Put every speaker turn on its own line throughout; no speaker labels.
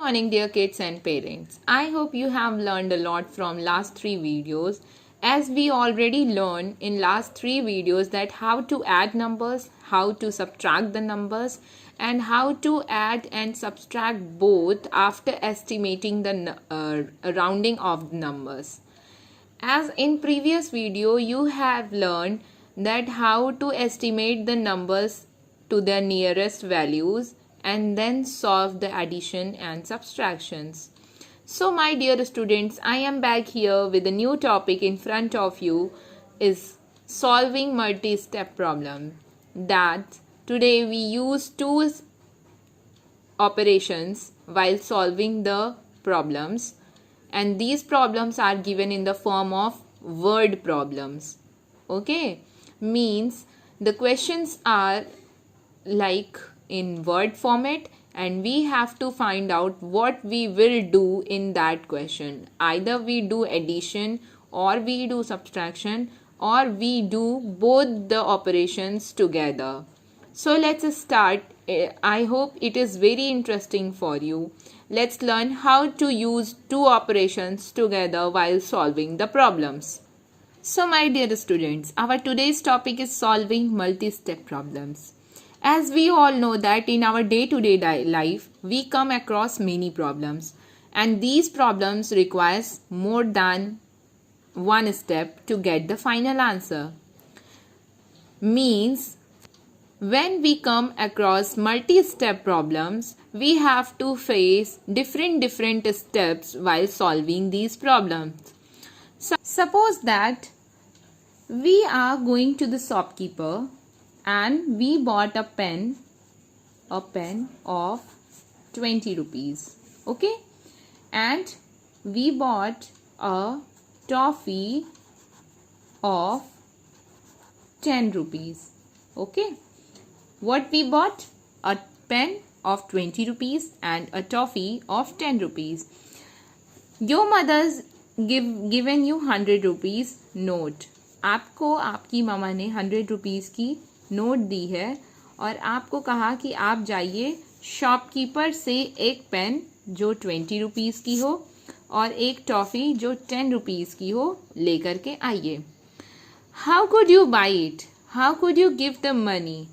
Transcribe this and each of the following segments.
morning dear kids and parents. I hope you have learned a lot from last 3 videos, as we already learned in last 3 videos that how to add numbers, how to subtract the numbers, and how to add and subtract both after estimating the rounding of the numbers. As in previous video you have learned that how to estimate the numbers to their nearest values and then solve the addition and subtractions. So my dear students, I am back here with a new topic in front of you is solving multi-step problem. That today we use two operations while solving the problems, and these problems are given in the form of word problems. Okay, means the questions are like in word format, and we have to find out what we will do in that question. Either we do addition or we do subtraction or we do both the operations together. So let's start. I hope it is very interesting for you. Let's learn how to use two operations together while solving the problems. So my dear students, our today's topic is solving multi-step problems. As we all know that in our day-to-day life, we come across many problems, and these problems requires more than one step to get the final answer. Means when we come across multi-step problems, we have to face different steps while solving these problems. So, suppose that we are going to the shopkeeper and we bought a pen of 20 rupees. Okay, and we bought a toffee of 10 rupees. Okay, what we bought? A pen of 20 rupees and a toffee of 10 rupees. Your mother's given you 100 rupees note. आपको आपकी मामा ने 100 rupees की note दी है और आपको कहा कि आप जाइए शॉपकीपर से एक पेन जो 20 रुपीज़ की हो और एक टॉफ़ी जो 10 रुपीज़ की हो लेकर के आइए. How could you by it? How could you give the money?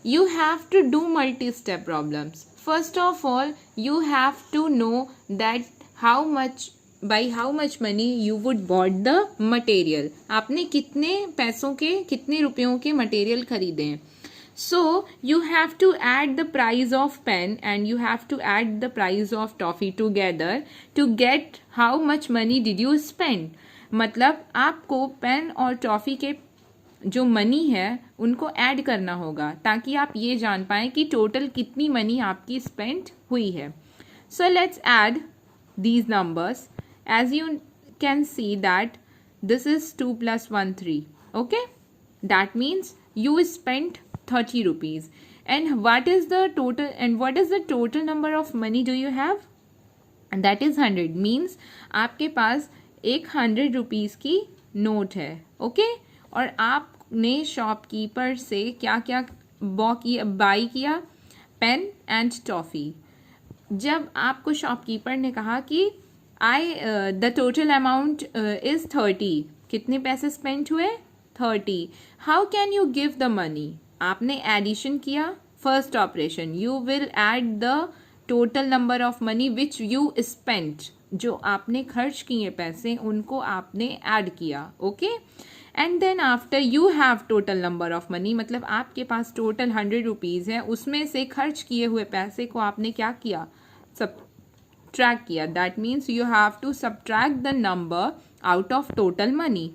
You have to do multi-step problems. First of all, you have to know that by how much money you would bought the material. आपने कितने पैसों के, कितने रुपयों के material खरीदे हैं. So you have to add the price of pen and you have to add the price of toffee together to get how much money did you spend. मतलब आपको पेन और टॉफ़ी के जो मनी है उनको add करना होगा ताकि आप ये जान पाएँ कि टोटल कितनी मनी आपकी स्पेंड हुई है. So let's add these numbers. As you can see that this is 2 + 1 3. Okay, that means you spent 30 rupees. And what is the total number of money do you have? That is 100. Means आपके पास एक 100 rupees की note है. Okay, और आपने shopkeeper से क्या क्या बाई किया? Pen and toffee. जब आपको शॉपकीपर ने कहा कि द टोटल अमाउंट इज़ 30, कितने पैसे स्पेंड हुए? 30. How can you give the money? आपने एडिशन किया. First operation, you will add the total number of money which you spent. जो आपने खर्च किए पैसे उनको आपने ऐड किया. Okay, and then after you have total number of money, मतलब आपके पास टोटल 100 रुपीज़ है, उसमें से खर्च किए हुए पैसे को आपने क्या किया? सबट्रैक्ट किया. That means you have to subtract the number out of total money.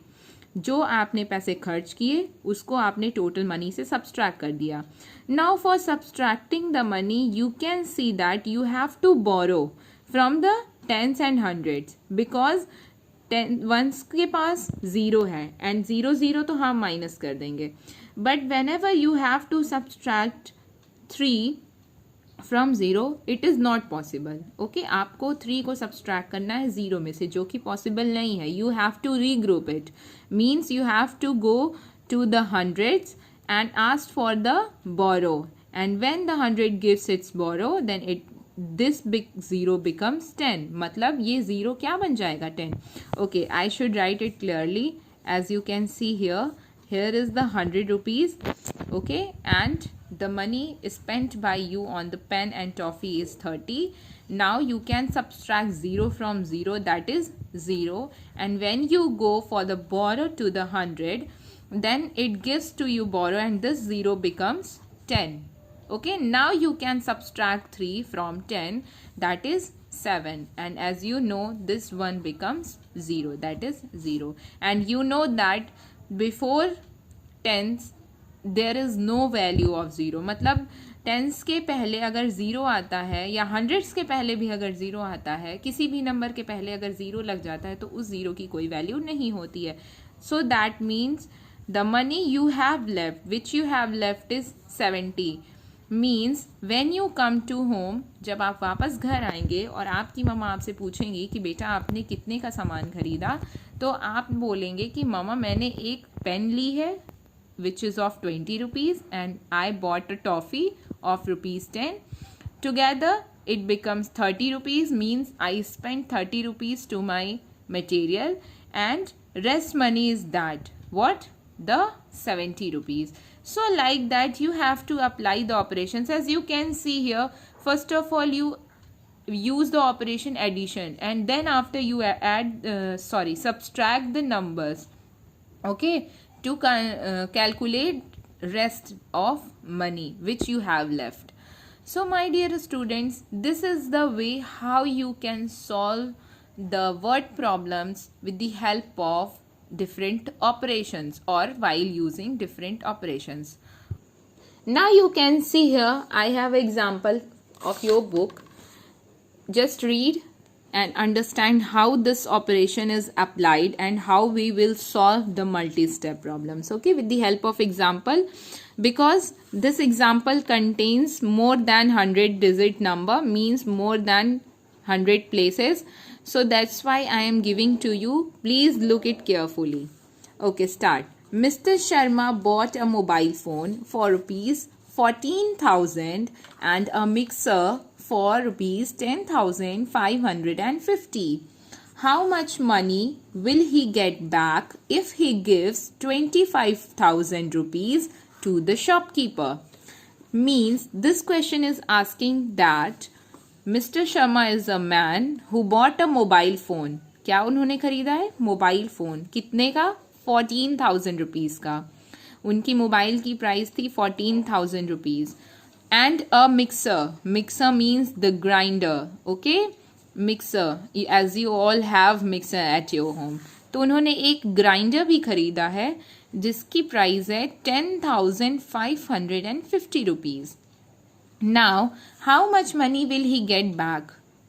जो आपने पैसे खर्च किए उसको आपने टोटल मनी से सबट्रैक्ट कर दिया. Now for subtracting the money you can see that you have to borrow from the tens and hundreds, because once के पास 0 है एंड 0 0 तो हम माइनस कर देंगे. But whenever you have to subtract 3 from 0 it is not possible. Okay, आपको 3 को subtract करना है 0 में से, जो कि पॉसिबल नहीं है. You have to regroup it. Means you have to go to the hundreds and ask for the borrow, and when the 100 gives its borrow then it this big 0 becomes 10. मतलब ये 0 क्या बन जाएगा 10. Okay, I should write it clearly. As you can see here, here is the 100 rupees. Okay, and the money spent by you on the pen and toffee is 30. Now you can subtract 0 from 0, that is 0. And when you go for the borrow to the 100, then it gives to you borrow and this 0 becomes 10. Okay, now you can subtract 3 from 10, that is 7. And as you know, this one becomes 0, that is 0. And you know that before tens there is no value of 0. मतलब tense के पहले अगर zero आता है या hundreds के पहले भी अगर ज़ीरो आता है, किसी भी नंबर के पहले अगर ज़ीरो लग जाता है तो उस ज़ीरो की कोई वैल्यू नहीं होती है. So that means the money you have left, which you have left is 70. Means when you come to home, जब आप वापस घर आएंगे और आपकी मम्मा आपसे पूछेंगी कि बेटा आपने कितने का सामान खरीदा, तो आप बोलेंगे कि मम्मा मैंने एक पेन ली है which is of 20 rupees and I bought a toffee of rupees 10. Together it becomes 30 rupees, means I spent 30 rupees to my material, and rest money is that what? The 70 rupees. So like that you have to apply the operations. As you can see here, first of all you use the operation addition and then after you subtract the numbers, okay, to calculate rest of money which you have left. So my dear students, this is the way how you can solve the word problems with the help of different operations or while using different operations. Now you can see here I have example of your book. Just read and understand how this operation is applied and how we will solve the multi-step problems, okay, with the help of example. Because this example contains more than 100 digit number, means more than 100 places, so that's why I am giving to you. Please look it carefully. Okay, start. Mr. Sharma bought a mobile phone for rupees 14,000 and a mixer for rupees 10,550. How much money will he get back if he gives 25,000 rupees to the shopkeeper? Means this question is asking that Mr. Sharma is a man who bought a mobile phone. क्या उन्होंने खरीदा है? Mobile phone. कितने का? 14,000 rupees का. उनकी mobile की price थी 14,000 rupees. And a mixer. Mixer means the grinder. Okay? Mixer. As you all have mixer at your home. तो उन्होंने एक ग्राइंडर भी खरीदा है जिसकी प्राइस है 10,550 rupees. Now, how much money will he get back?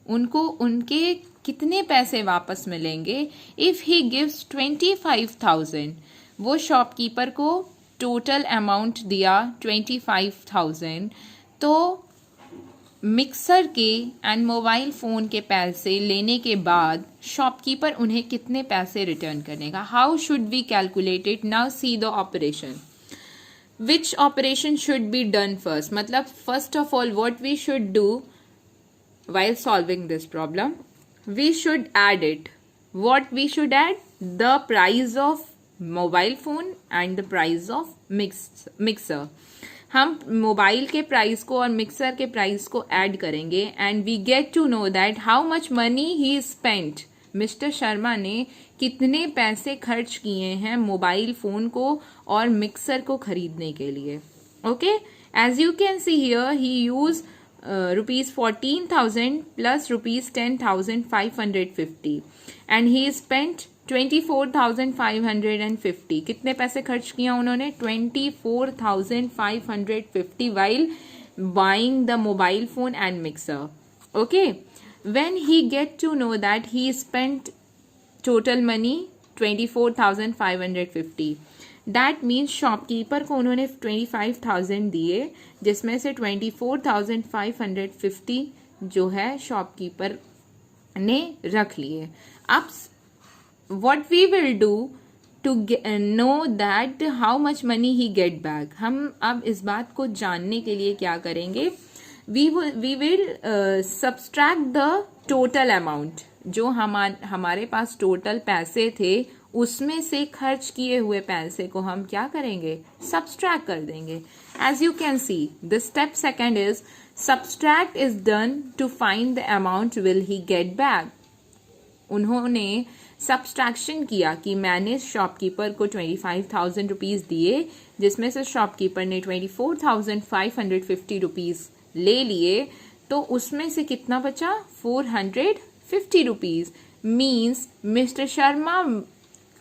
उनको उनके कितने पैसे वापस मिलेंगे if he gives 25,000? वो शॉपकीपर को टोटल अमाउंट दिया 25,000, तो मिक्सर के एंड मोबाइल फ़ोन के पैसे लेने के बाद शॉपकीपर उन्हें कितने पैसे रिटर्न करेगा? How should we calculate it? Now see the operation. Which operation should be done first? मतलब first of all what we should do while solving this problem, we should add it. What we should add? The price of mobile phone and the price of mixer. हम mobile के price को और mixer के price को add करेंगे and we get to know that how much money he spent. Mister Sharma ने कितने पैसे खर्च किए हैं मोबाइल फ़ोन को और मिक्सर को खरीदने के लिए. Okay, as you can see here he use rupees 14,000 plus rupees 10,550 and he spent 24,550. कितने पैसे खर्च किया उन्होंने? 24,550 while buying the mobile phone and mixer. Okay, when he get to know that he spent total money 24,550, that means shopkeeper को उन्होंने 25,000 दिए जिसमें से 24,550 जो है शॉपकीपर ने रख लिए. अब what we will do to know that how much money he get back, हम अब इस बात को जानने के लिए क्या करेंगे? we will subtract the total amount. जो हमारे पास टोटल पैसे थे उसमें से खर्च किए हुए पैसे को हम क्या करेंगे, सब्सट्रैक्ट कर देंगे. As you can see the step second is subtract is done to find the amount will he get back. उन्होंने सब्सट्रैक्शन किया कि मैंने शॉपकीपर को 25,000 रुपीज़ दिए, जिसमें से शॉपकीपर ने 24,550 रुपीज़ ले लिए, तो उसमें से कितना बचा, 450 rupees. Means mister Sharma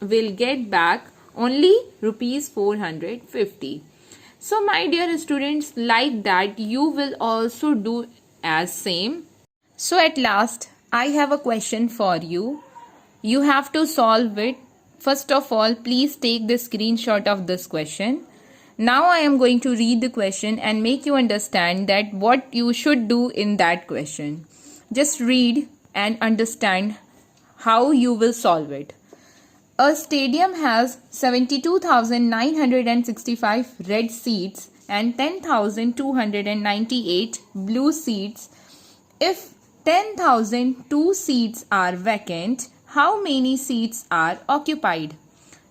will get back only rupees 450. So my dear students, like that you will also do as same. So at last I have a question for you. You have to solve it. First of all, please take the screenshot of this question. Now I am going to read the question and make you understand that what you should do in that question. Just read and understand how you will solve it. A stadium has 72,965 red seats and 10,298 blue seats. If 10,002 seats are vacant, how many seats are occupied?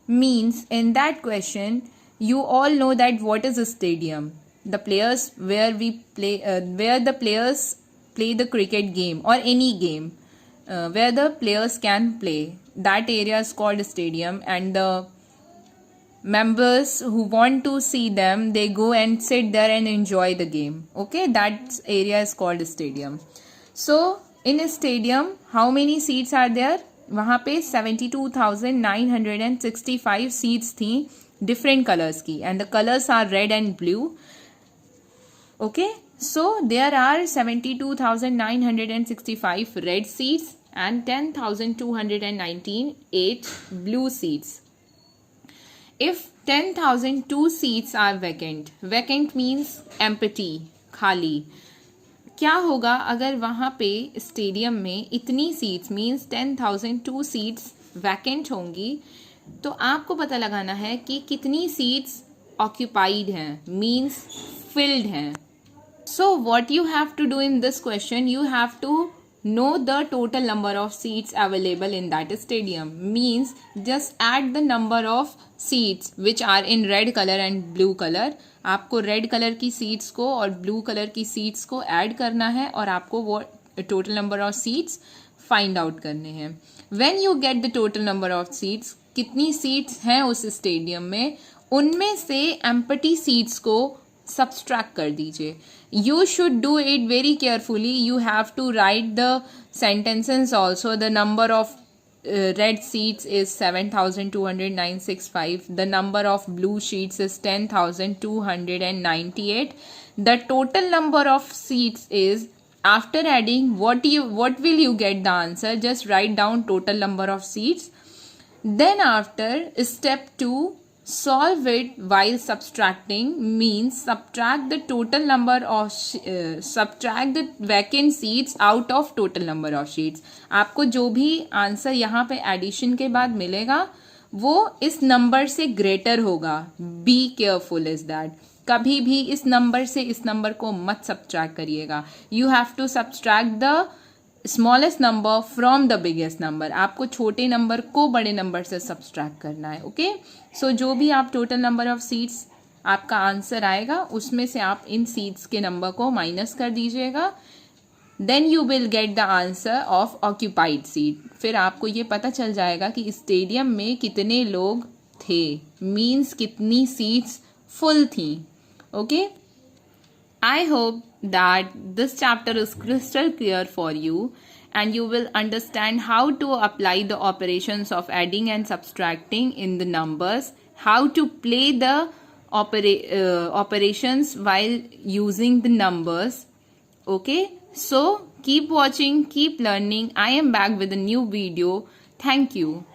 Means in that question, you all know that what is a stadium? The players where the players play the cricket game or any game. Where the players can play, that area is called a stadium, and the members who want to see them, they go and sit there and enjoy the game. Okay, that area is called a stadium. So in a stadium, how many seats are there? वहाँ पे 72,965 seats थी different colors की, and the colors are red and blue. Okay, so there are 72,965 red seats and 10,298 blue seats. If 10,002 seats are vacant, vacant means empty, खाली. क्या होगा अगर वहाँ पे स्टेडियम में इतनी सीट्स मीन्स 10,002 सीट्स वैकेंट होंगी, तो आपको पता लगाना है कि कितनी सीट्स ऑक्यूपाइड हैं, मीन्स फिल्ड हैं. So what you have to do in this question, you have to know the total number of seats available in that stadium. Means just add the number of seats which are in red color and blue color. आपको red colour की seats को और blue colour की seats को add करना है और आपको वो total number of seats find out करने हैं. When you get the total number of seats, कितनी सीट्स हैं उस स्टेडियम में, उनमें से एम्प्टी सीट्स को सब्सट्रैक्ट कर दीजिए. You should do it very carefully. You have to write the sentences also. The number of red seats is 7,209.65. The number of blue sheets is 10,298. The total number of seats is, after adding, what will you get the answer? Just write down total number of seats. Then after step 2, solve it while subtracting. Means subtract the total number of subtract the vacant seats out of total number of sheets. आपको जो भी answer यहाँ पे addition के बाद मिलेगा वो इस नंबर से ग्रेटर होगा. Be careful is that. कभी भी इस नंबर से इस नंबर को मत सब्ट्रैक्ट करिएगा. You have to subtract the smallest number from the biggest number. आपको छोटे नंबर को बड़े नंबर से सब्सट्रैक्ट करना है. ओके, सो जो भी आप टोटल नंबर ऑफ सीट्स आपका आंसर आएगा उसमें से आप इन सीट्स के नंबर को माइनस कर दीजिएगा. Then you will get the answer of occupied seat. फिर आपको ये पता चल जाएगा कि स्टेडियम में कितने लोग थे, मीन्स कितनी सीट्स फुल थी. Okay, I hope that this chapter is crystal clear for you and you will understand how to apply the operations of adding and subtracting in the numbers, how to play the operations while using the numbers. Okay, so keep watching, keep learning. I am back with a new video. Thank you.